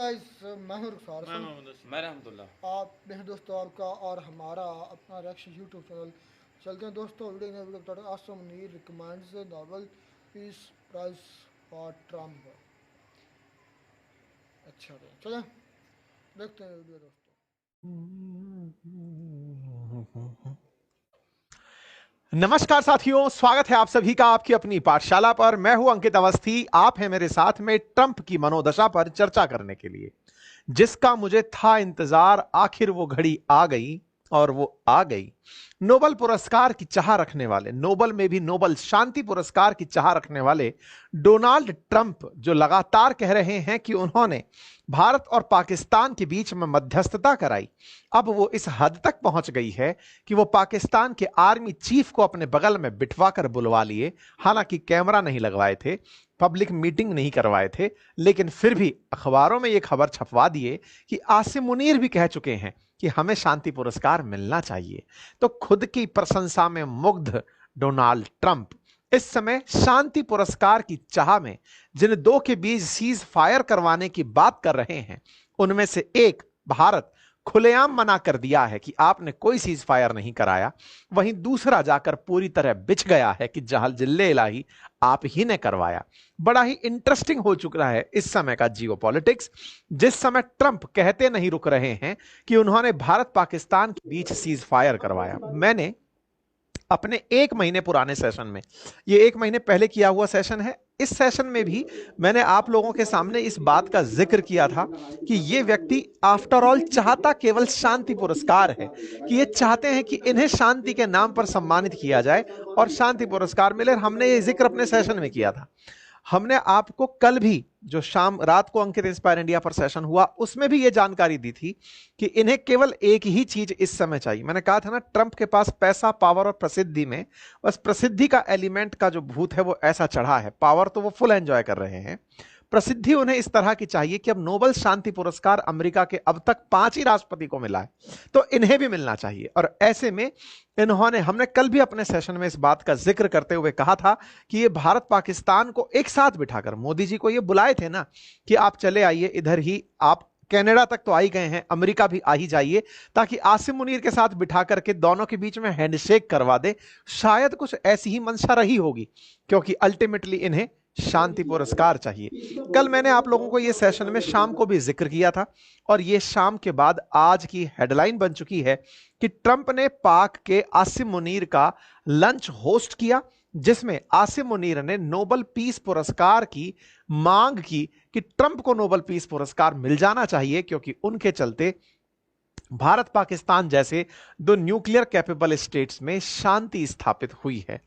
Guys मैं हूं रुखसार मैं हसन। मोहम्मद हसन। मैं रहमतुल्लाह। आप मेरे दोस्तों आपका और हमारा अपना रिएक्शन यूट्यूब चैनल। चलते हैं दोस्तों वीडियो बता रहे Asim Munir recommends Nobel peace prize for Trump. अच्छा तो चलें देखते हैं वीडियो दोस्तों। नमस्कार साथियों, स्वागत है आप सभी का आपकी अपनी पाठशाला पर। मैं हूं अंकित अवस्थी। आप हैं मेरे साथ में ट्रंप की मनोदशा पर चर्चा करने के लिए, जिसका मुझे था इंतजार। आखिर वो घड़ी आ गई और वो आ गई। नोबल पुरस्कार की चाह रखने वाले, नोबल में भी नोबल शांति पुरस्कार की चाह रखने वाले डोनाल्ड ट्रंप जो लगातार कह रहे हैं कि उन्होंने भारत और पाकिस्तान के बीच में मध्यस्थता कराई, अब वो इस हद तक पहुंच गई है कि वो पाकिस्तान के आर्मी चीफ को अपने बगल में बिठवा कर बुलवा लिए। हालांकि कैमरा नहीं लगवाए थे, पब्लिक मीटिंग नहीं करवाए थे, लेकिन फिर भी अखबारों में ये खबर छपवा दिए कि आसिम मुनीर भी कह चुके हैं कि हमें शांति पुरस्कार मिलना चाहिए। तो खुद की प्रशंसा में मुग्ध डोनाल्ड ट्रंप इस समय शांति पुरस्कार की चाह में जिन दो के बीच सीज फायर करवाने की बात कर रहे हैं, उनमें से एक भारत खुलेआम मना कर दिया है कि आपने कोई सीज फायर नहीं कराया, वहीं दूसरा जाकर पूरी तरह बिछ गया है कि जहल जिल्ले इलाही आप ही ने करवाया। बड़ा ही इंटरेस्टिंग हो चुका है इस समय का जियोपॉलिटिक्स, जिस समय ट्रंप कहते नहीं रुक रहे हैं कि उन्होंने भारत पाकिस्तान के बीच सीज फायर करवाया। मैंने अपने 1 महीने पुराने सेशन में, ये 1 महीने पहले किया हुआ सेशन है, इस सेशन में भी मैंने आप लोगों के सामने इस बात का जिक्र किया था कि ये व्यक्ति आफ्टर ऑल चाहता केवल शांति पुरस्कार है, कि ये चाहते हैं कि इन्हें शांति के नाम पर सम्मानित किया जाए और शांति पुरस्कार मिले। हमने ये जिक्र अपने सेशन में किया था। हमने आपको कल भी जो शाम रात को अंकित इंस्पायर इंडिया पर सेशन हुआ, उसमें भी यह जानकारी दी थी कि इन्हें केवल एक ही चीज इस समय चाहिए। मैंने कहा था ना, ट्रंप के पास पैसा, पावर और प्रसिद्धि में बस प्रसिद्धि का एलिमेंट का जो भूत है वो ऐसा चढ़ा है। पावर तो वो फुल एंजॉय कर रहे हैं, प्रसिद्धि उन्हें इस तरह की चाहिए कि अब नोबल शांति पुरस्कार अमेरिका के अब तक 5 ही राष्ट्रपति को मिला है, तो इन्हें भी मिलना चाहिए। और ऐसे में हमने कल भी अपने सेशन में इस बात का जिक्र करते हुए कहा था कि ये भारत पाकिस्तान को एक साथ बिठाकर, मोदी जी को ये बुलाए थे ना कि आप चले आइए इधर ही, आप कनाडा तक तो आ ही गए हैं, अमेरिका भी आ ही जाइए, ताकि आसिम मुनीर के साथ बिठा करके दोनों के बीच में हैंडशेक करवा दे। शायद कुछ ऐसी ही मंशा रही होगी, क्योंकि अल्टीमेटली इन्हें शांति पुरस्कार चाहिए। कल मैंने आप लोगों को यह सेशन में शाम को भी जिक्र किया था, और यह शाम के बाद आज की हेडलाइन बन चुकी है कि ट्रंप ने पाक के आसिम मुनीर का लंच होस्ट किया, जिसमें आसिम मुनीर ने नोबल पीस पुरस्कार की मांग की कि ट्रंप को नोबल पीस पुरस्कार मिल जाना चाहिए, क्योंकि उनके चलते भारत पाकिस्तान जैसे दो न्यूक्लियर कैपेबल स्टेट्स में शांति स्थापित हुई है।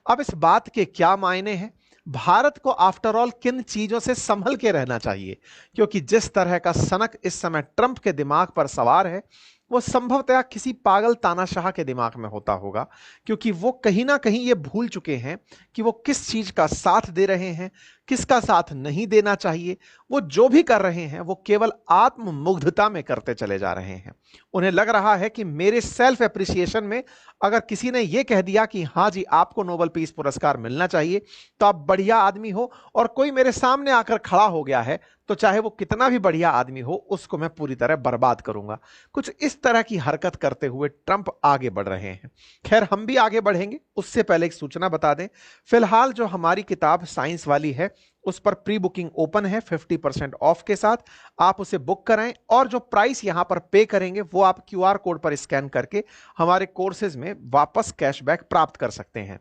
अब इस बात के क्या मायने हैं? भारत को आफ्टर ऑल किन चीजों से संभल के रहना चाहिए, क्योंकि जिस तरह का सनक इस समय ट्रंप के दिमाग पर सवार है, वो संभवतः किसी पागल तानाशाह के दिमाग में होता होगा, क्योंकि वो कहीं ना कहीं ये भूल चुके हैं कि वो किस चीज का साथ दे रहे हैं, किसका साथ नहीं देना चाहिए। वो जो भी कर रहे हैं वो केवल आत्ममुग्धता में करते चले जा रहे हैं। उन्हें लग रहा है कि मेरे सेल्फ एप्रिसिएशन में अगर किसी ने यह कह दिया कि हाँ जी आपको नोबल पीस पुरस्कार मिलना चाहिए, तो आप बढ़िया आदमी हो, और कोई मेरे सामने आकर खड़ा हो गया है तो चाहे वो कितना भी बढ़िया आदमी हो, उसको मैं पूरी तरह बर्बाद करूंगा। कुछ इस तरह की हरकत करते हुए ट्रंप आगे बढ़ रहे हैं। खैर, हम भी आगे बढ़ेंगे, उससे पहले एक सूचना बता दें। फिलहाल जो हमारी किताब साइंस वाली है, उस पर प्री बुकिंग ओपन है 50% ऑफ के साथ। आप उसे बुक कराएं, और जो प्राइस यहां पर पे करेंगे वो आप क्यूआर कोड पर स्कैन करके हमारे कोर्सेज में वापस कैशबैक प्राप्त कर सकते हैं।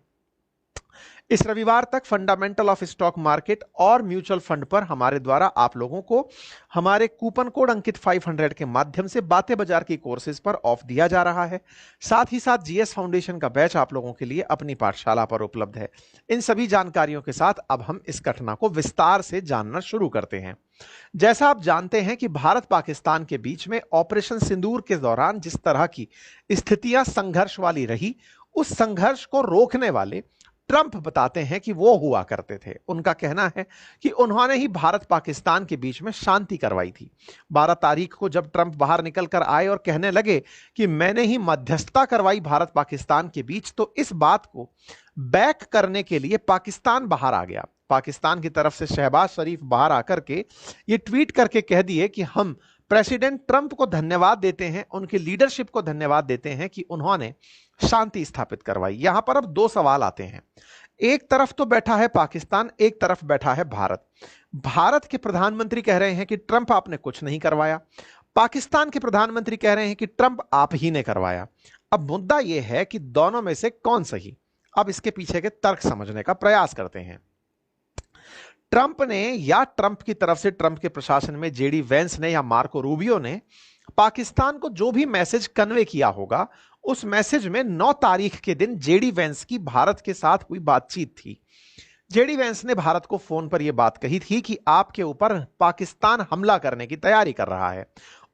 इस रविवार तक फंडामेंटल ऑफ स्टॉक मार्केट और म्यूचुअल फंड पर हमारे द्वारा आप लोगों को हमारे कूपन कोड अंकित 500 के माध्यम से बातें बाजार की कोर्सेज पर ऑफ दिया जा रहा है। साथ ही साथ जीएस फाउंडेशन का बैच आप लोगों के लिए अपनी पाठशाला पर उपलब्ध है। इन सभी जानकारियों के साथ अब हम इस घटना को विस्तार से जानना शुरू करते हैं। जैसा आप जानते हैं कि भारत पाकिस्तान के बीच में ऑपरेशन सिंदूर के दौरान जिस तरह की स्थितियां संघर्ष वाली रही, उस संघर्ष को रोकने वाले ट्रंप बताते हैं कि वो हुआ करते थे। उनका कहना है कि उन्होंने ही भारत पाकिस्तान के बीच में शांति करवाई थी। 12 तारीख को जब ट्रंप बाहर निकल कर आए और कहने लगे कि मैंने ही मध्यस्थता करवाई भारत पाकिस्तान के बीच, तो इस बात को बैक करने के लिए पाकिस्तान बाहर आ गया। पाकिस्तान की तरफ से शहबाज शरीफ बाहर आकर के ये ट्वीट करके कह दिए कि हम प्रेसिडेंट ट्रंप को धन्यवाद देते हैं, उनकी लीडरशिप को धन्यवाद देते हैं कि उन्होंने शांति स्थापित करवाई। यहां पर अब दो सवाल आते हैं। एक तरफ तो बैठा है पाकिस्तान, एक तरफ बैठा है भारत। भारत के प्रधानमंत्री कह रहे हैं कि ट्रंप आपने कुछ नहीं करवाया, पाकिस्तान के प्रधानमंत्री कह रहे हैं कि ट्रंप आप ही ने करवाया। अब मुद्दा यह है कि दोनों में से कौन सही। अब इसके पीछे के तर्क समझने का प्रयास करते हैं। ट्रंप ने या ट्रंप की तरफ से ट्रंप के प्रशासन में जेडी वेंस ने या मार्को रूबियो ने पाकिस्तान को जो भी मैसेज कन्वे किया होगा, उस मैसेज में 9 तारीख के दिन जेडी वेंस की भारत के साथ हुई बातचीत थी। जेडी वेंस ने भारत को फोन पर यह बात कही थी कि आपके ऊपर पाकिस्तान हमला करने की तैयारी कर रहा है।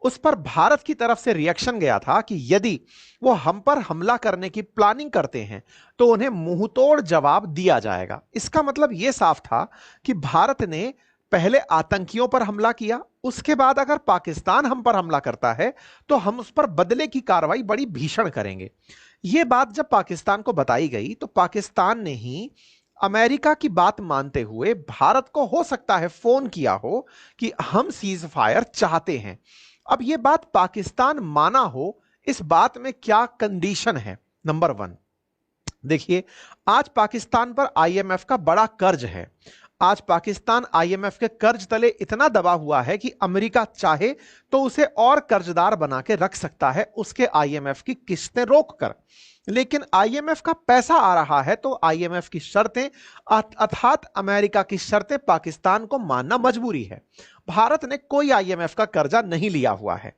उस पर भारत की तरफ से रिएक्शन गया था कि यदि वो हम पर हमला करने की प्लानिंग करते हैं तो उन्हें मुंहतोड़ जवाब दिया जाएगा। इसका मतलब यह साफ था कि भारत ने पहले आतंकियों पर हमला किया, उसके बाद अगर पाकिस्तान हम पर हमला करता है तो हम उस पर बदले की कार्रवाई बड़ी भीषण करेंगे। यह बात जब पाकिस्तान को बताई गई तो पाकिस्तान ने ही अमेरिका की बात मानते हुए भारत को हो सकता है फोन किया हो कि हम सीज फायर चाहते हैं। अब यह बात पाकिस्तान माना हो, इस बात में क्या कंडीशन है। नंबर 1, देखिए आज पाकिस्तान पर आईएमएफ का बड़ा कर्ज है। आज पाकिस्तान आईएमएफ के कर्ज तले इतना दबा हुआ है कि अमेरिका चाहे तो उसे और कर्जदार बना के रख सकता है उसके आईएमएफ की किस्तें रोककर। लेकिन आईएमएफ का पैसा आ रहा है तो आईएमएफ की शर्तें अर्थात अमेरिका की शर्तें पाकिस्तान को मानना मजबूरी है। भारत ने कोई आईएमएफ का कर्जा नहीं लिया हुआ है।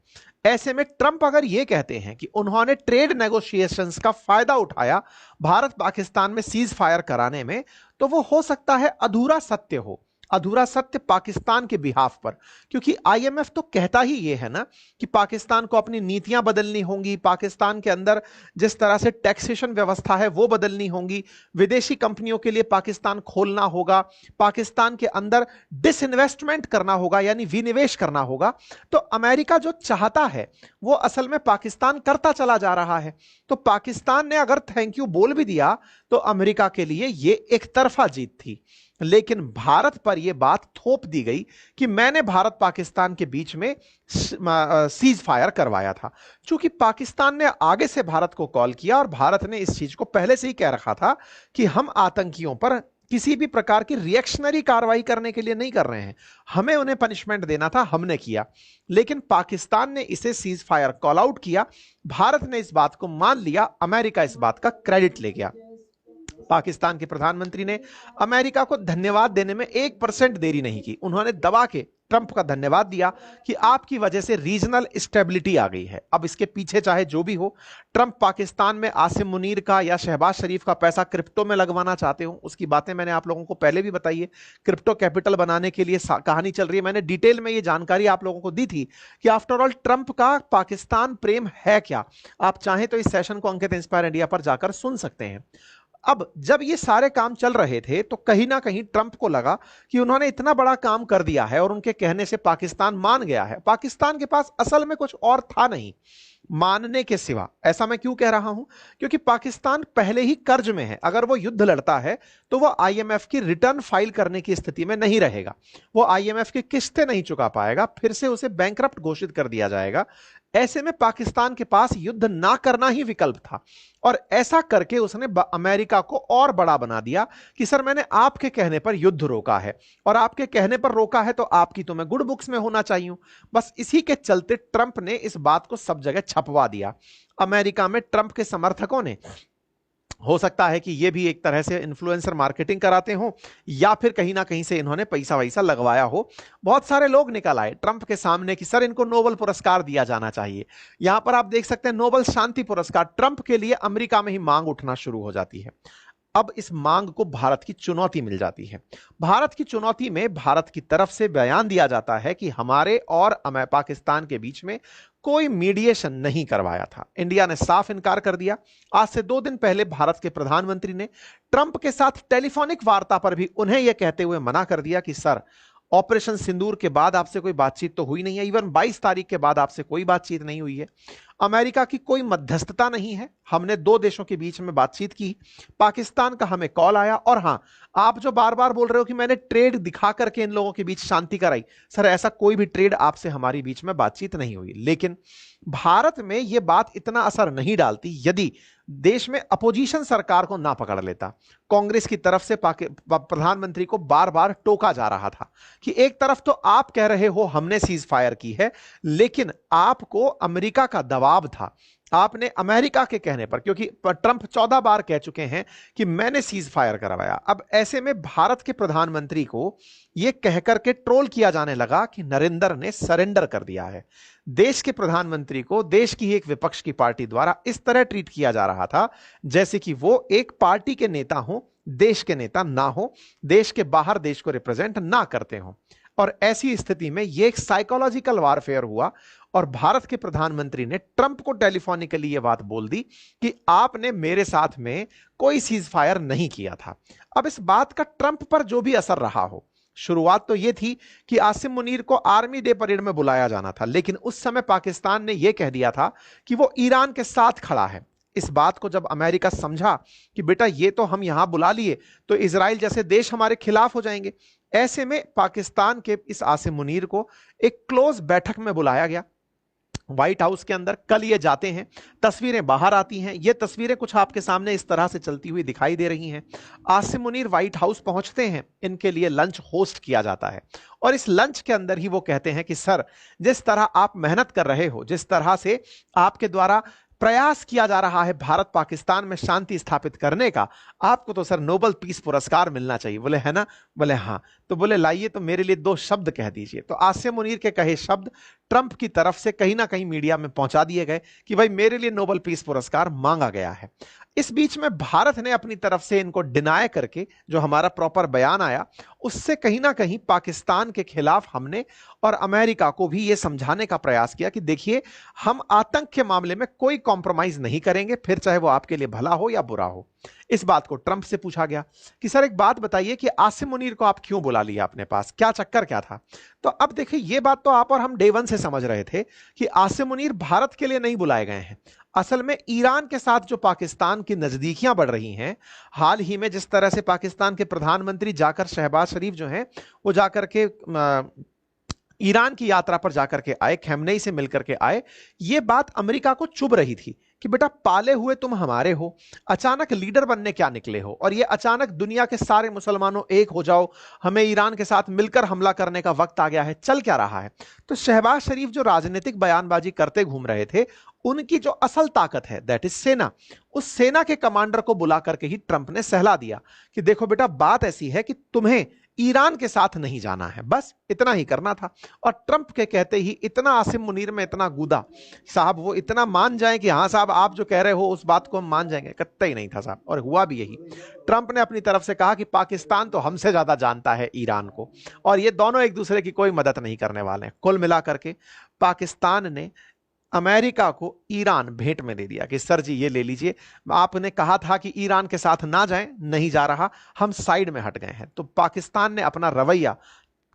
ऐसे में ट्रंप अगर यह कहते हैं कि उन्होंने ट्रेड नेगोशिएशंस का फायदा उठाया भारत पाकिस्तान में सीज फायर कराने में, तो वो हो सकता है अधूरा सत्य हो, अधूरा सत्य पाकिस्तान के बिहाफ पर। क्योंकि आईएमएफ तो कहता ही ये है ना कि पाकिस्तान को अपनी नीतियां बदलनी होंगी, पाकिस्तान के अंदर जिस तरह से टैक्सेशन व्यवस्था है वो बदलनी होंगी, विदेशी कंपनियों के लिए पाकिस्तान खोलना होगा, पाकिस्तान के अंदर डिसइन्वेस्टमेंट करना होगा यानी विनिवेश करना होगा। तो अमेरिका जो चाहता है वो असल में पाकिस्तान करता चला जा रहा है। तो पाकिस्तान ने अगर थैंक यू बोल भी दिया तो अमेरिका के लिए ये एक तरफा जीत थी। लेकिन भारत पर यह बात थोप दी गई कि मैंने भारत पाकिस्तान के बीच में सीज फायर करवाया था। चूंकि पाकिस्तान ने आगे से भारत को कॉल किया और भारत ने इस चीज को पहले से ही कह रखा था कि हम आतंकियों पर किसी भी प्रकार की रिएक्शनरी कार्रवाई करने के लिए नहीं कर रहे हैं, हमें उन्हें पनिशमेंट देना था, हमने किया। लेकिन पाकिस्तान ने इसे सीज फायर कॉल आउट किया, भारत ने इस बात को मान लिया, अमेरिका इस बात का क्रेडिट ले गया। पाकिस्तान के प्रधानमंत्री ने अमेरिका को धन्यवाद देने में 1% देरी नहीं की। उन्होंने दबा के ट्रंप का धन्यवाद दिया कि आपकी वजह से रीजनल स्टेबिलिटी आ गई है। अब इसके पीछे चाहे जो भी हो, ट्रंप पाकिस्तान में आसिम मुनीर का या शहबाज शरीफ का पैसा क्रिप्टो में लगवाना चाहते हो, उसकी बातें मैंने आप लोगों को पहले भी बताई है। क्रिप्टो कैपिटल बनाने के लिए कहानी चल रही है। मैंने डिटेल में ये जानकारी आप लोगों को दी थी कि आफ्टर ऑल ट्रंप का पाकिस्तान प्रेम है क्या। आप चाहें तो इस सेशन को अंकित इंस्पायर इंडिया पर जाकर सुन सकते हैं। अब जब ये सारे काम चल रहे थे तो कहीं ना कहीं ट्रंप को लगा कि उन्होंने इतना बड़ा काम कर दिया है और उनके कहने से पाकिस्तान मान गया है। पाकिस्तान के पास असल में कुछ और था नहीं मानने के सिवा। ऐसा मैं क्यों कह रहा हूं? क्योंकि पाकिस्तान पहले ही कर्ज में है। अगर वो युद्ध लड़ता है तो वो आईएमएफ की रिटर्न फाइल करने की स्थिति में नहीं रहेगा, वो आईएमएफ की किस्तें नहीं चुका पाएगा, फिर से उसे बैंकरप्ट घोषित कर दिया जाएगा। ऐसे में पाकिस्तान के पास युद्ध ना करना ही विकल्प था और ऐसा करके उसने अमेरिका को और बड़ा बना दिया कि सर मैंने आपके कहने पर युद्ध रोका है और आपके कहने पर रोका है तो आपकी तो मैं गुड बुक्स में होना चाहिए। बस इसी के चलते ट्रंप ने इस बात को सब जगह छपवा दिया। अमेरिका में ट्रंप के समर्थकों ने, हो सकता है कि ये भी एक तरह से इन्फ्लुएंसर मार्केटिंग कराते हो या फिर कहीं ना कहीं से इन्होंने पैसा वैसा लगवाया हो, बहुत सारे लोग निकल आए ट्रंप के सामने कि सर इनको नोबेल पुरस्कार दिया जाना चाहिए। यहां पर आप देख सकते हैं नोबेल शांति पुरस्कार ट्रंप के लिए अमेरिका में ही मांग उठना शुरू हो जाती है। अब इस मांग को भारत की चुनौती मिल जाती है। भारत की चुनौती में भारत की तरफ से बयान दिया जाता है कि हमारे और पाकिस्तान के बीच में कोई मीडिएशन नहीं करवाया था। इंडिया ने साफ इनकार कर दिया। आज से 2 दिन पहले भारत के प्रधानमंत्री ने ट्रंप के साथ टेलीफोनिक वार्ता पर भी उन्हें यह कहते हुए मना कर दिया कि सर ऑपरेशन सिंदूर के बाद आपसे कोई बातचीत तो हुई नहीं है, इवन 22 तारीख के बाद आपसे कोई बातचीत नहीं हुई है। अमेरिका की कोई मध्यस्थता नहीं है, हमने दो देशों के बीच में बातचीत की, पाकिस्तान का हमें कॉल आया। और हां, आप जो बार बार बोल रहे हो कि मैंने ट्रेड दिखा करके इन लोगों के बीच शांति कराई, सर ऐसा कोई भी ट्रेड आपसे हमारी बीच में बातचीत नहीं हुई। लेकिन भारत में यह बात इतना असर नहीं डालती यदि देश में अपोजिशन सरकार को ना पकड़ लेता। कांग्रेस की तरफ से प्रधानमंत्री को बार बार टोका जा रहा था कि एक तरफ तो आप कह रहे हो हमने सीज फायर की है, लेकिन आपको अमेरिका का दबाव था, आपने अमेरिका के कहने पर, क्योंकि ट्रंप 14 बार कह चुके हैं कि मैंने सीज फायर करवाया। अब ऐसे में भारत के प्रधानमंत्री को यह कहकर के ट्रोल किया जाने लगा कि नरेंद्र ने सरेंडर कर दिया है। देश के प्रधानमंत्री को देश की एक विपक्ष की पार्टी द्वारा इस तरह ट्रीट किया जा रहा था जैसे कि वो एक पार्टी के नेता हो, देश के नेता ना हो, देश के बाहर देश को रिप्रेजेंट ना करते हो। और ऐसी स्थिति में यह एक साइकोलॉजिकल वारफेयर हुआ और भारत के प्रधानमंत्री ने ट्रंप को टेलीफोनिकली यह बात बोल दी कि आपने मेरे साथ में कोई सीज फायर नहीं किया था। अब इस बात का ट्रंप पर जो भी असर रहा हो, शुरुआत तो यह थी कि आसिम मुनीर को आर्मी डे परेड में बुलाया जाना था, लेकिन उस समय पाकिस्तान ने यह कह दिया था कि वो ईरान के साथ खड़ा है। इस बात को जब अमेरिका समझा कि बेटा ये तो हम यहां बुला लिए तो इजराइल जैसे देश हमारे खिलाफ हो जाएंगे, ऐसे में पाकिस्तान के इस आसिम मुनीर को एक क्लोज बैठक में बुलाया गया व्हाइट हाउस के अंदर। कल ये जाते हैं, तस्वीरें बाहर आती हैं, ये तस्वीरें कुछ आपके सामने इस तरह से चलती हुई दिखाई दे रही हैं। आसिम मुनीर व्हाइट हाउस पहुंचते हैं, इनके लिए लंच होस्ट किया जाता है और इस लंच के अंदर ही वो कहते हैं कि सर, जिस तरह आप मेहनत कर रहे हो, जिस तरह से आपके द्वारा प्रयास किया जा रहा है भारत पाकिस्तान में शांति स्थापित करने का, आपको तो सर नोबेल पीस पुरस्कार मिलना चाहिए। बोले है ना? बोले हाँ। तो बोले लाइए तो मेरे लिए 2 शब्द कह दीजिए। तो आसिम मुनीर के कहे शब्द ट्रंप की तरफ से कहीं ना कहीं मीडिया में पहुंचा दिए गए कि भाई मेरे लिए नोबेल पीस पुरस्कार मांगा गया है। इस बीच में भारत ने अपनी तरफ से इनको डिनाय करके जो हमारा प्रॉपर बयान आया उससे कहीं ना कहीं पाकिस्तान के खिलाफ हमने और अमेरिका को भी यह समझाने का प्रयास किया कि देखिए, हम आतंक के मामले में कोई कॉम्प्रोमाइज नहीं करेंगे, फिर चाहे वो आपके लिए भला हो या बुरा हो। इस बात को ट्रंप से पूछा गया कि सर एक बात बताइए कि आसिम मुनीर को आप क्यों बुला लिया अपने पास, क्या चक्कर क्या था? तो अब देखिए, यह बात तो आप और हम डे वन से समझ रहे थे कि आसिम मुनीर भारत के लिए नहीं बुलाए गए हैं। असल में ईरान के साथ जो पाकिस्तान की नजदीकियां बढ़ रही हैं, हाल ही में जिस तरह से पाकिस्तान के प्रधानमंत्री जाकर शहबाज शरीफ जो हैं वो जाकर के ईरान की यात्रा पर जाकर के आए, खमेनी से मिलकर के आए, यह बात अमेरिका को चुभ रही थी कि बेटा पाले हुए तुम हमारे हो, अचानक लीडर बनने क्या निकले हो, और ये अचानक दुनिया के सारे मुसलमानों एक हो जाओ, हमें ईरान के साथ मिलकर हमला करने का वक्त आ गया है, चल क्या रहा है? तो शहबाज शरीफ जो राजनीतिक बयानबाजी करते घूम रहे थे, उनकी जो असल ताकत है दैट इज सेना, उस सेना के कमांडर को बुला करके ही ट्रंप ने सहला दिया कि देखो बेटा, बात ऐसी है कि तुम्हें ईरान के साथ नहीं जाना है, बस इतना ही करना था। और ट्रंप के कहते ही इतना आसिम मुनीर में इतना कूदा, साहब वो इतना मान जाए कि हाँ साहब आप जो कह रहे हो उस बात को हम मान जाएंगे, कतई नहीं था साहब। और हुआ भी यही। ट्रंप ने अपनी तरफ से कहा कि पाकिस्तान तो हमसे ज्यादा जानता है ईरान को, और ये दोनों एक दूसरे की कोई मदद नहीं करने वाले हैं। कुल मिलाकर के पाकिस्तान ने अमेरिका को ईरान भेंट में दे दिया कि सर जी ये ले लीजिए, आपने कहा था कि ईरान के साथ ना जाएं, नहीं जा रहा, हम साइड में हट गए हैं। तो पाकिस्तान ने अपना रवैया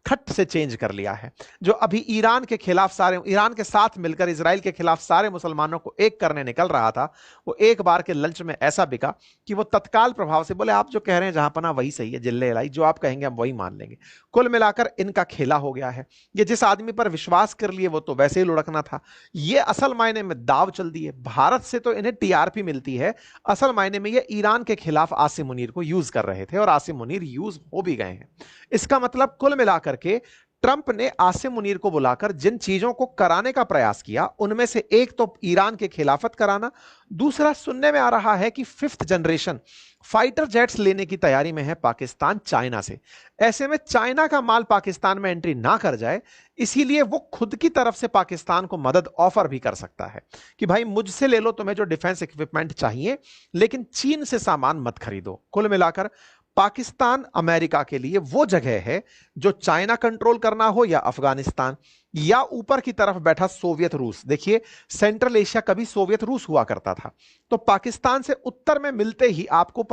खट से चेंज कर लिया है। जो अभी ईरान के खिलाफ ईरान के साथ मिलकर इजराइल के खिलाफ सारे मुसलमानों को एक करने निकल रहा था, वो एक बार के लंच में ऐसा बिका कि वो तत्काल प्रभाव से बोले आप जो कह रहे हैं जहां पना वही सही है, जिल्ले इलाई, जो आप कहेंगे हम वही मान लेंगे। कुल मिलाकर इनका खेला हो गया है। ये जिस आदमी पर विश्वास कर लिए वो तो वैसे ही लुढ़कना था, ये असल मायने में दाव चल दी है। भारत से तो इन्हें टीआरपी मिलती है, असल मायने में ये ईरान के खिलाफ आसिम मुनीर को यूज कर रहे थे और आसिम मुनीर यूज हो भी गए हैं। इसका मतलब कुल मिलाकर के ट्रंप ने आसिम मुनीर को बुलाकर जिन चीजों को कराने का प्रयास किया, उनमें से एक तो ईरान के खिलाफत कराना, दूसरा सुनने में आ रहा है कि 5th जनरेशन फाइटर जेट्स लेने की तैयारी में है पाकिस्तान चाइना से। ऐसे में चाइना का माल पाकिस्तान में एंट्री ना कर जाए, इसीलिए वो खुद की तरफ से पाकिस्तान को मदद ऑफर भी कर सकता है कि भाई मुझसे ले लो तुम्हें जो डिफेंस इक्विपमेंट चाहिए, लेकिन चीन से सामान मत खरीदो। कुल मिलाकर पाकिस्तान अमेरिका के लिए वो जगह है जो चाइना कंट्रोल करना हो या अफगानिस्तान, या ऊपर की तरफ बैठा सोवियत रूस। देखिए, सेंट्रल एशिया कभी सोवियत रूस हुआ करता था, तो पाकिस्तान से उत्तर में मिलते ही आपको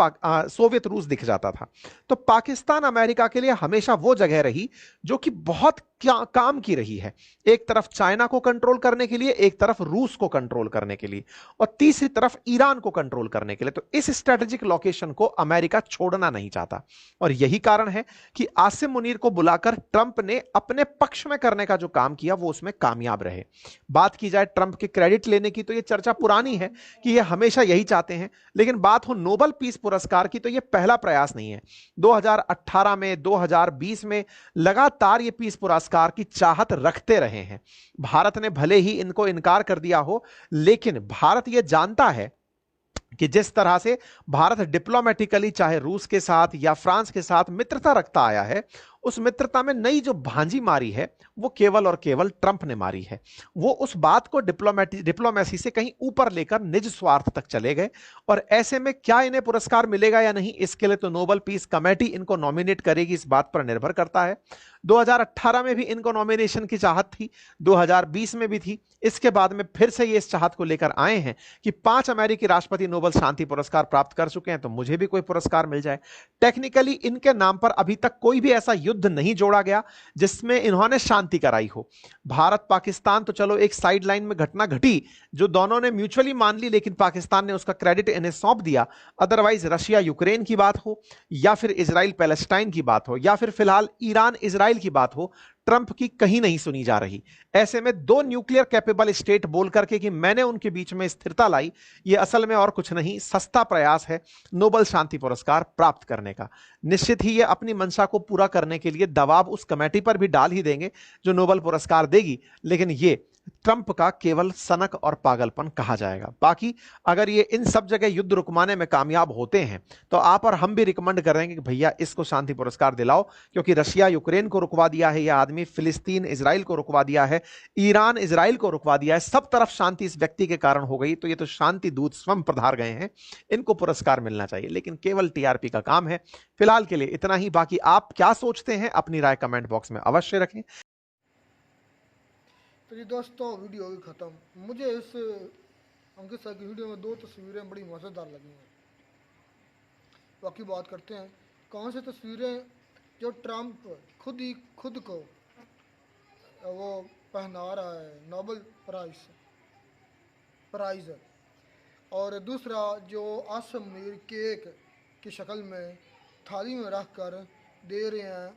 सोवियत रूस दिख जाता था। तो पाकिस्तान अमेरिका के लिए हमेशा वो जगह रही जो कि बहुत काम की रही है। एक तरफ चाइना को कंट्रोल करने के लिए, एक तरफ रूस को कंट्रोल करने के लिए, और तीसरी तरफ ईरान को कंट्रोल करने के लिए। तो इस स्ट्रेटेजिक लोकेशन को अमेरिका छोड़ना नहीं चाहता, और यही कारण है कि आसिम मुनीर को बुलाकर ट्रंप ने अपने पक्ष में करने का जो काम किया वो उसमें कामयाब रहे। बात की जाए ट्रंप के क्रेडिट लेने की, तो यह चर्चा पुरानी है कि यह हमेशा यही चाहते हैं, लेकिन बात हो नोबेल पीस पुरस्कार की तो यह पहला प्रयास नहीं है। 2018 में, 2020 में लगातार ये पीस पुरस्कार की चाहत रखते रहे हैं। भारत ने भले ही इनको इनकार कर दिया हो, लेकिन भारत यह जानता है कि जिस तरह से भारत डिप्लोमेटिकली चाहे रूस के साथ या फ्रांस के साथ मित्रता रखता आया है, उस मित्रता में नई जो भांजी मारी है वो केवल और केवल ट्रंप ने मारी है। वो उस बात को डिप्लोमेसी से कहीं ऊपर लेकर निज स्वार्थ तक चले गए, और ऐसे में क्या इन्हें पुरस्कार मिलेगा या नहीं, इसके लिए तो नोबेल पीस कमेटी इनको नॉमिनेट करेगी, इस बात पर निर्भर करता है। 2018 में भी इनको नॉमिनेशन की चाहत थी, 2020 में भी थी, इसके बाद में फिर से ये इस चाहत को लेकर आए हैं कि 5 अमेरिकी राष्ट्रपति नोबेल शांति पुरस्कार प्राप्त कर चुके हैं, तो मुझे भी कोई पुरस्कार मिल जाए। टेक्निकली इनके नाम पर अभी तक कोई भी ऐसा युद्ध नहीं जोड़ा गया जिसमें इन्होंने शांति कराई हो। भारत पाकिस्तान तो चलो एक साइड लाइन में घटना घटी जो दोनों ने म्यूचुअली मान ली, लेकिन पाकिस्तान ने उसका क्रेडिट इन्हें सौंप दिया। अदरवाइज रशिया यूक्रेन की बात हो, या फिर इजराइल पैलेस्टाइन की बात हो, या फिर फिलहाल ईरान इजराइल की बात हो, ट्रंप की कहीं नहीं सुनी जा रही। ऐसे में दो न्यूक्लियर कैपेबल स्टेट बोल करके कि मैंने उनके बीच में स्थिरता लाई, यह असल में और कुछ नहीं, सस्ता प्रयास है नोबेल शांति पुरस्कार प्राप्त करने का। निश्चित ही ये अपनी मंशा को पूरा करने के लिए दबाव उस कमेटी पर भी डाल ही देंगे जो नोबेल पुरस्कार देगी, लेकिन ये ट्रंप का केवल सनक और पागलपन कहा जाएगा। बाकी अगर ये इन सब जगह युद्ध रुकवाने में कामयाब होते हैं तो आप और हम भी रिकमेंड करेंगे कि भैया इसको शांति पुरस्कार दिलाओ, क्योंकि रशिया यूक्रेन को रुकवा दिया है यह आदमी, फिलिस्तीन इजराइल को रुकवा दिया है, ईरान इजराइल को रुकवा दिया है, सब तरफ शांति इस व्यक्ति के कारण हो गई। तो ये तो शांति दूत स्वयं पधार गए हैं, इनको पुरस्कार मिलना चाहिए, लेकिन केवल टीआरपी का काम है। फिलहाल के लिए इतना ही। बाकी आप क्या सोचते हैं अपनी राय कमेंट बॉक्स में अवश्य रखें। तो जी दोस्तों, वीडियो होगी ख़त्म। मुझे इस अंकित सर की वीडियो में 2 तस्वीरें बड़ी मज़ेदार लगी हैं। बाकी बात करते हैं कौन सी तस्वीरें जो ट्रंप खुद को वो पहना रहा है नोबेल प्राइज़, और दूसरा जो आसिम मुनीर केक की शक्ल में थाली में रख कर दे रहे हैं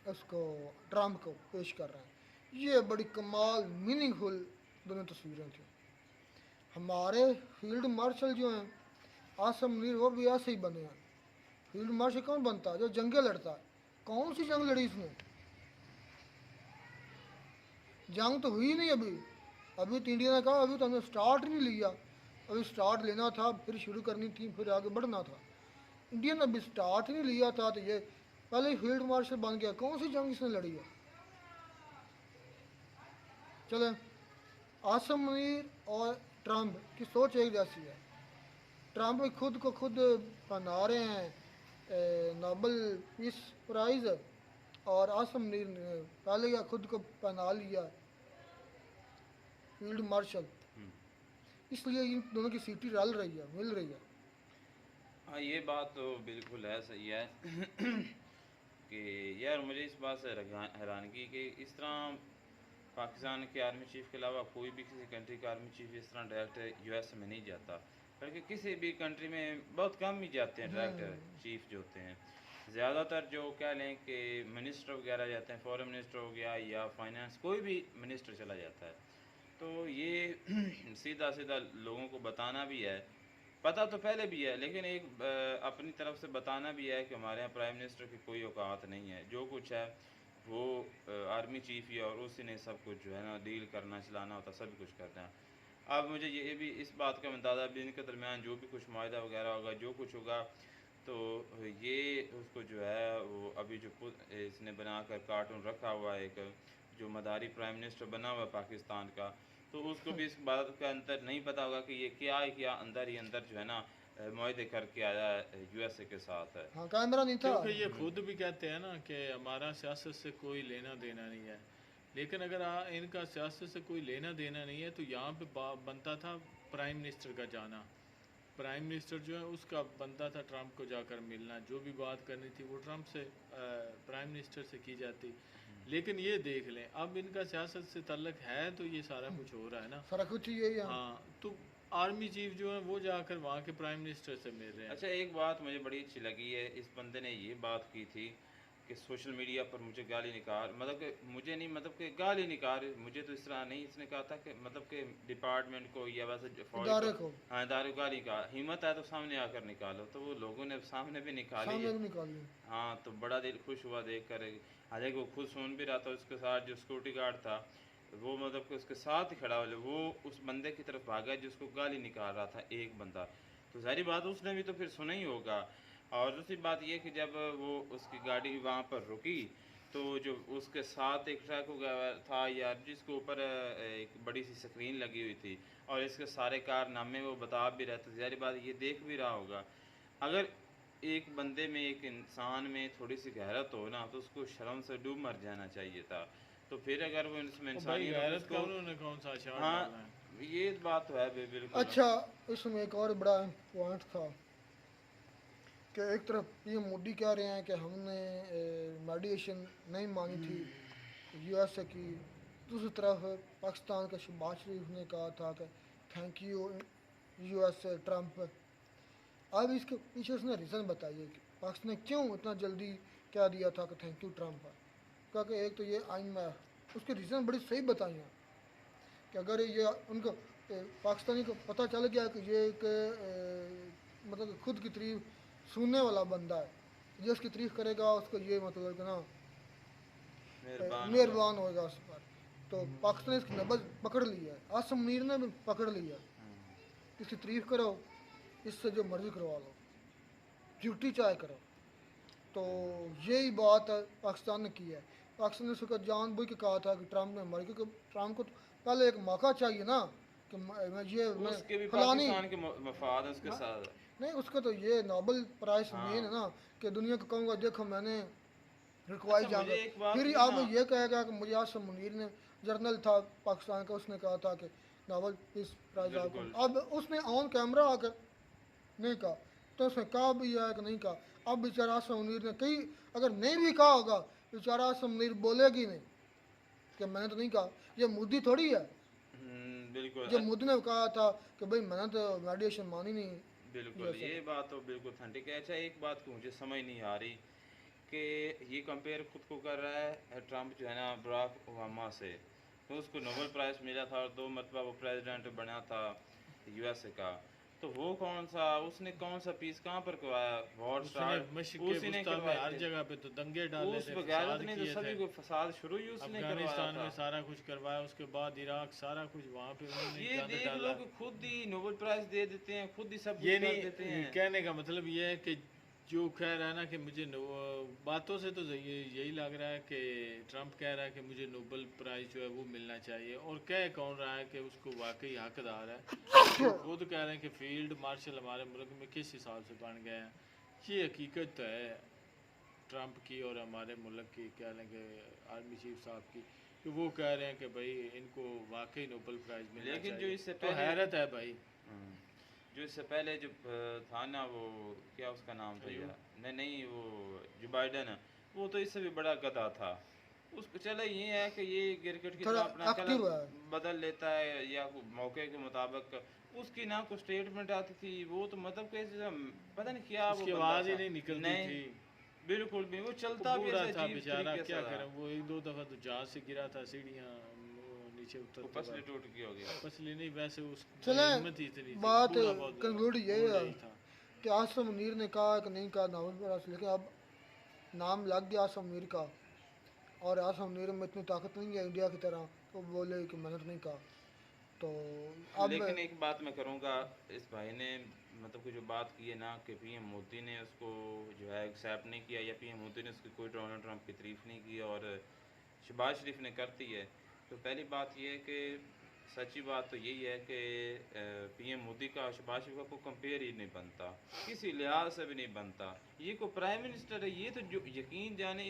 उसको, ट्रंप को पेश कर रहे हैं। ये बड़ी कमाल मीनिंगफुल दोनों तस्वीरें थी। हमारे फील्ड मार्शल जो हैं आसिम मुनीर, वो भी ऐसे ही बने हैं। फील्ड मार्शल कौन बनता है? जो जंगें लड़ता है। कौन सी जंग लड़ी इसने? जंग तो हुई नहीं अभी। अभी तो इंडिया ने कहा अभी तो हमने स्टार्ट नहीं लिया, अभी स्टार्ट लेना था, फिर शुरू करनी थी, फिर आगे बढ़ना था। इंडिया ने अभी स्टार्ट ही नहीं लिया था तो ये पहले ही फील्ड मार्शल बन गया। कौन सी जंग इसने लड़ी है? चले, आसिम मुनीर और ट्रंप की सोच एक जैसी है। ट्रंप खुद को खुद बना रहे हैं नोबेल पीस प्राइज़, और आसिम मुनीर ने पहले या खुद को पहना लिया फील्ड मार्शल। इसलिए इन दोनों की सीटी मिल रही है। हाँ, ये बात तो बिल्कुल है, सही है कि यार मुझे इस बात से हैरानगी कि इस तरह पाकिस्तान के आर्मी चीफ के अलावा कोई भी किसी कंट्री का आर्मी चीफ इस तरह डायरेक्ट यूएस में नहीं जाता, बल्कि किसी भी कंट्री में बहुत कम ही जाते हैं डायरेक्टर चीफ जो होते हैं। ज़्यादातर जो कह लें कि मिनिस्टर वगैरह जाते हैं, फॉरेन मिनिस्टर हो गया या फाइनेंस, कोई भी मिनिस्टर चला जाता है। तो ये सीधा सीधा लोगों को बताना भी है, पता तो पहले भी है, लेकिन एक अपनी तरफ से बताना भी है कि हमारे यहाँ प्राइम मिनिस्टर की कोई औकात नहीं है, जो कुछ है वो आर्मी चीफ ही, और उसी ने सब कुछ जो है ना डील करना, चलाना होता, सब कुछ करना है। अब मुझे ये भी इस बात का अंदाज़ा भी इनके दरमियान जो भी कुछ माहिदा वगैरह होगा, जो कुछ होगा, तो ये उसको जो है वो अभी जो इसने बनाकर कार्टून रखा हुआ है, एक जो मदारी प्राइम मिनिस्टर बना हुआ है पाकिस्तान का, तो उसको भी इस बात का अंतर नहीं पता होगा कि ये क्या है, क्या अंदर ही अंदर जो है ना मुआहदे करके आया है यूएसए के साथ है। हाँ, कैमरा नहीं था। क्योंकि ये खुद भी कहते हैं ना कि हमारा सियासत से कोई लेना देना नहीं है, लेकिन अगर इनका सियासत से कोई लेना देना नहीं है तो यहाँ पे बनता था प्राइम मिनिस्टर का जाना। प्राइम मिनिस्टर जो है उसका बनता था ट्रंप को जाकर मिलना, जो भी बात करनी थी वो ट्रंप से प्राइम मिनिस्टर से की जाती। लेकिन ये देख लें अब इनका सियासत से तल्लक है तो ये सारा कुछ हो रहा है ना। सारा कुछ यही है। हाँ, तो आर्मी चीफ जो है वो जाकर वहाँ के प्राइम मिनिस्टर से मिल रहे हैं। अच्छा, एक बात मुझे बड़ी अच्छी लगी है, इस बंदे ने ये बात की थी कि सोशल मीडिया पर मुझे गाली निकाल, मतलब कि मुझे नहीं, मतलब कि गाली निकाल, मुझे तो इस तरह नहीं, इसने कहा था कि मतलब कि डिपार्टमेंट को या वैसे फौज इदारे को हाँ इदारे को गाली निकाल, हिम्मत है तो सामने आकर निकालो। तो वो लोगों ने सामने भी निकाली सामने है। भी निकालिए। हाँ, तो बड़ा दिल खुश हुआ देख कर। हालांकि वो खुद सुन भी रहा था, उसके साथ जो सिक्योरिटी गार्ड था वो मतलब कि उसके साथ ही खड़ा हो, वो उस बंदे की तरफ भागा जिसको गाली निकाल रहा था एक बंदा। तो सारी बात उसने भी तो फिर सुना ही होगा। और दूसरी बात ये कि जब वो उसकी गाड़ी वहाँ पर रुकी तो जो उसके साथ एक ट्रक था यार जिसके ऊपर एक बड़ी सी स्क्रीन लगी हुई थी और इसके सारे कारनामे वो बता भी रहे थे, सारी बात ये देख भी रहा होगा। अगर एक बंदे में, एक इंसान में थोड़ी सी गैरत हो ना तो उसको शर्म से डूब मर जाना चाहिए था। तो फिर अगर वो इसमें तो भाई इंसानियत गैरत उसको का उन्होंने कौन सा शाट हाँ डाला है। ये बात तो है बिल्कुल। अच्छा, इसमें एक और बड़ा पॉइंट था कि एक तरफ पीएम मोदी कह रहे हैं कि हमने मेडिएशन नहीं मांगी थी यूएसए की, दूसरी तरफ पाकिस्तान के शहबाज शरीफ ने कहा था कि थैंक यू यूएसए ट्रंप। अब इसके पीछे उसने रीज़न बताइए कि पाकिस्तान ने क्यों इतना जल्दी कह दिया था कि थैंक यू ट्रंप। क्योंकि एक तो ये IMF उसके रीज़न बड़ी सही बताई हैं कि अगर ये उनको पाकिस्तानी को पता चल गया कि ये एक मतलब कि खुद की तारीफ सुनने वाला बंदा है, ये उसकी तारीफ करेगा उसको ये मतलब कि ना मेहरबान होगा उस पर, तो पाकिस्तान ने इसकी नब्ज़ पकड़ ली है। आसम मुनीर ने भी पकड़ लिया, इसकी तारीफ करो, इससे जो मर्ज़ी करवा लो, ड्यूटी चाहे करो। तो यही बात है पाकिस्तान ने की है। पाकिस्तान ने उसको जानबूझ के कहा था कि ट्रंप ने मर, क्योंकि ट्रंप को तो पहले एक मौका चाहिए ना कि मैं उसके भी फलानी पाकिस्तान के मफाद उसके साथ। नहीं, उसका तो ये नोबेल प्राइज हाँ। मेन है ना कि दुनिया को कहूँगा देखो मैंने रिकवाई अच्छा, जाऊँगा। मुझे एक बात फिर ये अब ना ये कहेगा कि मुझे आसम मुनीर ने, जर्नल था पाकिस्तान का, उसने कहा था कि नोबेल पीस प्राइज आपको, बिल्कुल। अब उसने ऑन कैमरा आकर नहीं कहा, तो उसने कहा भी है कि नहीं कहा। अब बेचारा आसम मुनीर ने कई, अगर नहीं भी कहा होगा बेचारा आसम मुनीर बोलेगी नहीं कि मैंने तो नहीं कहा। ये मोदी थोड़ी है, बिल्कुल। जब मोदी ने कहा था कि भाई मैंने तो मेडिएशन मानी नहीं। बिल्कुल ये बात तो बिल्कुल ठंडी है। अच्छा, एक बात की मुझे समझ नहीं आ रही कि ये कंपेयर खुद को कर रहा है ट्रंप जो है ना बराक ओबामा से, तो उसको नोबेल प्राइज़ मिला था और 2 मरतबा वो प्रेसिडेंट बना था यूएसए का। तो वो कौन सा, उसने कौन सा पीस कहाँ पर करवाया, वॉर उसने स्टार्ट मशक़ उसी ने वस्ता में करवाए हर थे। जगह पे तो दंगे डाले उस थे, बगैरत फसाद ने तो किए सभी थे। को फसाद शुरू ही उसने करवाया अफगानिस्तान था। में सारा कुछ करवाया, उसके बाद इराक, सारा कुछ वहाँ पे उन्होंने ये गंद देख डाला। लो कि खुद ही नोबेल प्राइज़ दे देते हैं, खुद ही सब ये कुछ कर नहीं, देते हैं। कहने का मतलब ये है कि जो कह रहा है ना कि मुझे बातों से तो यही लग रहा है कि ट्रंप कह रहा है कि मुझे नोबेल प्राइज़ जो है वो मिलना चाहिए, और कह कौन रहा है कि उसको वाकई हकदार है। तो खुद कह रहे हैं कि फील्ड मार्शल हमारे मुल्क में किस हिसाब से बन गए हैं। ये हकीकत है ट्रंप की और हमारे मुल्क की, कह लें कि आर्मी चीफ साहब की, कि वो कह रहे हैं कि भाई इनको वाकई नोबेल प्राइज़ मिलना लेकिन जो चाहिए। इससे तो पहले हैरत है भाई। जो इससे पहले जो था ना, वो क्या उसका नाम था यार, नहीं वो जो बाइडन है, वो तो इससे भी बड़ा गधा था। उसको चलो ये है कि ये क्रिकेट की तरह थोड़ा अपना एक्टिव कलर है। बदल लेता है या मौके के मुताबिक। उसकी ना कुछ स्टेटमेंट आती थी, वो तो मतलब कैसे पता नहीं क्या वो उसकी बंदा आवाज़ ही था। नहीं निकलती नहीं, थी। बिल्कुल भी वो वो चलता भी बूढ़ा ऐसे था अजीब बेचारा, तरीके क्या से था। करें, वो 1-2 दफ़ा तो जहाज से गिरा था, सीढ़ियाँ नीचे वो उतरते पसली वक्त। टूट गई होगी। पसली नहीं, वैसे उस चले हिम्मत ही इतनी थी, बात बूढ़ा बहुत कंक्लूड ये ओल्ड है एज था। कि आसम मुनीर ने कहा कि नहीं कहा नोबेल प्राइज, लेकिन अब नाम लग गया आसम मुनीर का, और आसम मुनीर में इतनी ताकत नहीं है इंडिया की तरह तो बोले कि मैंने तो नहीं कहा। तो अब लेकिन एक बात मैं करूँगा, इस भाई ने मतलब कि जो बात की है ना कि पीएम मोदी ने उसको जो है एक्सेप्ट नहीं किया या पीएम मोदी ने उसकी कोई डोनाल्ड ट्रंप की तारीफ नहीं की और शहबाज शरीफ ने करती है, तो पहली बात ये है कि सच्ची बात तो यही है कि पीएम मोदी का शहबाज शरीफ का कोई कंपेयर ही नहीं बनता, किसी लिहाज से भी नहीं बनता। ये कोई प्राइम मिनिस्टर है, ये तो जो यकीन जाने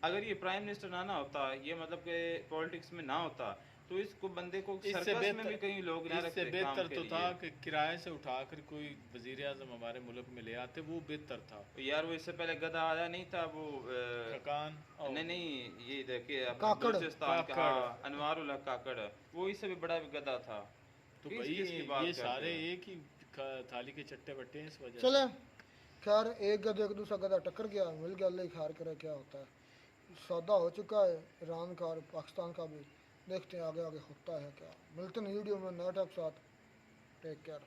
अगर ये प्राइम मिनिस्टर ना होता, ये मतलब कि पॉलिटिक्स में ना होता, तो इसको बंदे को इससे सर्कस में भी कहीं लोग ना इससे रखते काम बेहतर के तो लिए। था कि किराए से उठाकर कोई वजीर आजम हमारे मुल्क में ले आते, वो बेहतर था। यार वो इससे पहले गधा आया नहीं था वो खकान और नहीं नहीं, ये देखिए अपने काकड़। बलूचिस्तान का, काकड़। हाँ, अनवारुल हक काकड़, वो इससे भी बड़ा गधा था। तो किस भाई किस की बात ये करते सारे हैं? एक ही थाली के चट्टे बट्टे हैं इस वजह चले से। खैर, एक गधे एक दूसरा गधा टक्कर गया, मिल गया, अल्लाह ही खैर करे क्या होता है। सौदा हो चुका है ईरान का और पाकिस्तान का भी, देखते हैं आगे आगे होता है क्या। मिलते हैं वीडियो में नए टाइप साथ। Take care.